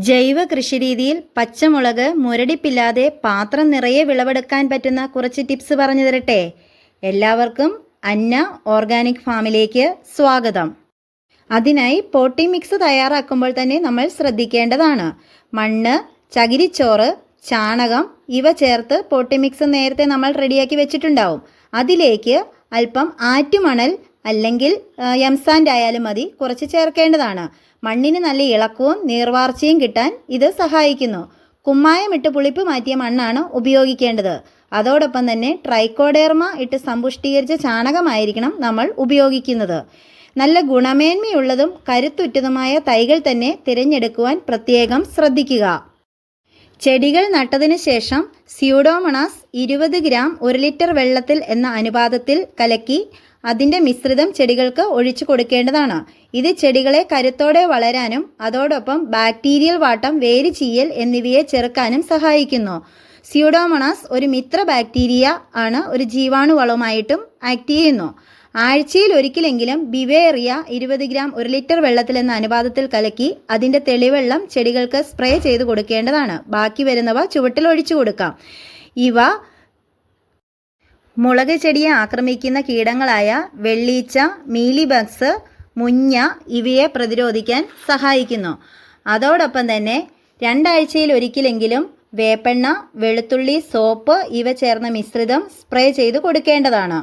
ജൈവ കൃഷിരീതിയിൽ പച്ചമുളക് മുരടിപ്പില്ലാതെ പാത്രം നിറയെ വിളവെടുക്കാൻ പറ്റുന്ന കുറച്ച് ടിപ്സ് പറഞ്ഞു തരട്ടെ. എല്ലാവർക്കും അന്ന ഓർഗാനിക് ഫാമിലേക്ക് സ്വാഗതം. അതിനായി പോട്ടി മിക്സ് തയ്യാറാക്കുമ്പോൾ തന്നെ നമ്മൾ ശ്രദ്ധിക്കേണ്ടതാണ്. മണ്ണ്, ചകിരിച്ചോറ്, ചാണകം ഇവ ചേർത്ത് പോട്ടി മിക്സ് നേരത്തെ നമ്മൾ റെഡിയാക്കി വെച്ചിട്ടുണ്ടാവും. അതിലേക്ക് അല്പം ആറ്റുമണൽ അല്ലെങ്കിൽ എംസാൻഡ് ആയാലും മതി കുറച്ച് ചേർക്കേണ്ടതാണ്. മണ്ണിന് നല്ല ഇളക്കവും നീർവാർച്ചയും കിട്ടാൻ ഇത് സഹായിക്കുന്നു. കുമ്മായമിട്ട് പുളിപ്പ് മാറ്റിയ മണ്ണാണ് ഉപയോഗിക്കേണ്ടത്. അതോടൊപ്പം തന്നെ ട്രൈക്കോഡെർമ ഇട്ട് സമ്പുഷ്ടീകരിച്ച ചാണകമായിരിക്കണം നമ്മൾ ഉപയോഗിക്കുന്നത്. നല്ല ഗുണമേന്മയുള്ളതും കരുത്തുറ്റതുമായ തൈകൾ തന്നെ തിരഞ്ഞെടുക്കുവാൻ പ്രത്യേകം ശ്രദ്ധിക്കുക. ചെടികൾ നട്ടതിന് ശേഷം സ്യൂഡോമോണാസ് 20 ഗ്രാം 1 ലിറ്റർ വെള്ളത്തിൽ എന്ന അനുപാതത്തിൽ കലക്കി അതിൻ്റെ മിശ്രിതം ചെടികൾക്ക് ഒഴിച്ചു കൊടുക്കേണ്ടതാണ്. ഇത് ചെടികളെ കരുത്തോടെ വളരാനും അതോടൊപ്പം ബാക്ടീരിയൽ വാട്ടം, വേര് ചീയൽ എന്നിവയെ ചെറുക്കാനും സഹായിക്കുന്നു. സ്യൂഡോമോണാസ് ഒരു മിത്ര ബാക്ടീരിയ ആണ്. ഒരു ജീവാണുവളമായിട്ടും ആക്ട് ചെയ്യുന്നു. ആഴ്ചയിൽ ഒരിക്കലെങ്കിലും ബിവേറിയ 20 ഗ്രാം 1 ലിറ്റർ വെള്ളത്തിൽ എന്ന അനുപാതത്തിൽ കലക്കി അതിൻ്റെ തെളിവെള്ളം ചെടികൾക്ക് സ്പ്രേ ചെയ്ത് കൊടുക്കേണ്ടതാണ്. ബാക്കി വരുന്നവ ചുവട്ടിൽ ഒഴിച്ചു കൊടുക്കാം. ഇവ മുളക് ചെടിയെ ആക്രമിക്കുന്ന കീടങ്ങളായ വെള്ളീച്ച, മീലിബഗ്സ്, മുഞ്ഞ ഇവയെ പ്രതിരോധിക്കാൻ സഹായിക്കുന്നു. അതോടൊപ്പം തന്നെ 2 ആഴ്ചയിൽ ഒരിക്കലെങ്കിലും വേപ്പെണ്ണ, വെളുത്തുള്ളി, സോപ്പ് ഇവ ചേർന്ന മിശ്രിതം സ്പ്രേ ചെയ്ത് കൊടുക്കേണ്ടതാണ്.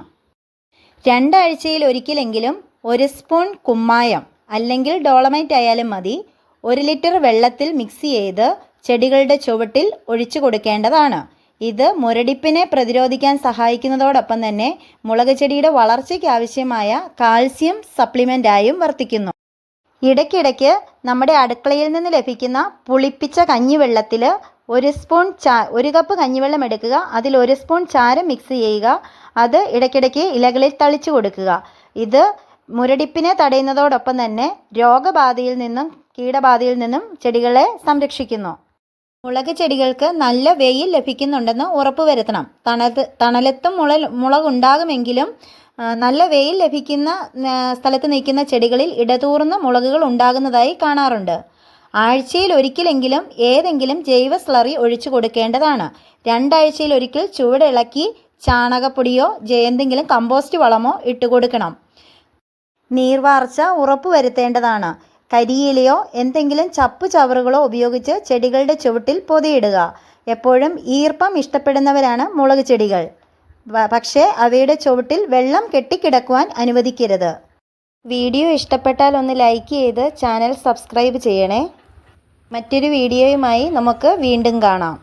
2 ആഴ്ചയിൽ ഒരിക്കലെങ്കിലും 1 സ്പൂൺ കുമ്മായം അല്ലെങ്കിൽ ഡോളമൈറ്റ് ആയാലും മതി 1 ലിറ്റർ വെള്ളത്തിൽ മിക്സ് ചെയ്ത് ചെടികളുടെ ചുവട്ടിൽ ഒഴിച്ചു കൊടുക്കേണ്ടതാണ്. ഇത് മുരടിപ്പിനെ പ്രതിരോധിക്കാൻ സഹായിക്കുന്നതോടൊപ്പം തന്നെ മുളക് ചെടിയുടെ വളർച്ചയ്ക്ക് ആവശ്യമായ കാൽസ്യം സപ്ലിമെൻ്റായും വർത്തിക്കുന്നു. ഇടയ്ക്കിടയ്ക്ക് നമ്മുടെ അടുക്കളയിൽ നിന്ന് ലഭിക്കുന്ന പുളിപ്പിച്ച കഞ്ഞിവെള്ളത്തിൽ 1 കപ്പ് കഞ്ഞിവെള്ളം എടുക്കുക. അതിൽ 1 സ്പൂൺ ചാരം മിക്സ് ചെയ്യുക. അത് ഇടയ്ക്കിടയ്ക്ക് ഇലകളിൽ തളിച്ചു കൊടുക്കുക. ഇത് മുരടിപ്പിനെ തടയുന്നതോടൊപ്പം തന്നെ രോഗബാധയിൽ നിന്നും കീടബാധയിൽ നിന്നും ചെടികളെ സംരക്ഷിക്കുന്നു. മുളക് ചെടികൾക്ക് നല്ല വെയിൽ ലഭിക്കുന്നുണ്ടെന്ന് ഉറപ്പുവരുത്തണം. തണലത്തും മുളകുണ്ടാകുമെങ്കിലും നല്ല വെയിൽ ലഭിക്കുന്ന സ്ഥലത്ത് നിൽക്കുന്ന ചെടികളിൽ ഇടതൂർന്ന മുളകുകൾ ഉണ്ടാകുന്നതായി കാണാറുണ്ട്. ആഴ്ചയിൽ ഒരിക്കലെങ്കിലും ഏതെങ്കിലും ജൈവ സ്ലറി ഒഴിച്ചു കൊടുക്കേണ്ടതാണ്. 2 ആഴ്ചയിൽ ഒരിക്കൽ ചുവടിളക്കി ചാണകപ്പൊടിയോ എന്തെങ്കിലും കമ്പോസ്റ്റ് വളമോ ഇട്ടുകൊടുക്കണം. നീർവാർച്ച ഉറപ്പുവരുത്തേണ്ടതാണ്. കരിയിലയോ എന്തെങ്കിലും ചപ്പുചവറുകളോ ഉപയോഗിച്ച് ചെടികളുടെ ചുവട്ടിൽ പൊതിയിടുക. എപ്പോഴും ഈർപ്പം ഇഷ്ടപ്പെടുന്നവരാണ് മുളക് ചെടികൾ. പക്ഷേ അവയുടെ ചുവട്ടിൽ വെള്ളം കെട്ടിക്കിടക്കുവാൻ അനുവദിക്കരുത്. വീഡിയോ ഇഷ്ടപ്പെട്ടാൽ ഒന്ന് ലൈക്ക് ചെയ്ത് ചാനൽ സബ്സ്ക്രൈബ് ചെയ്യണേ. മറ്റൊരു വീഡിയോയുമായി നമുക്ക് വീണ്ടും കാണാം.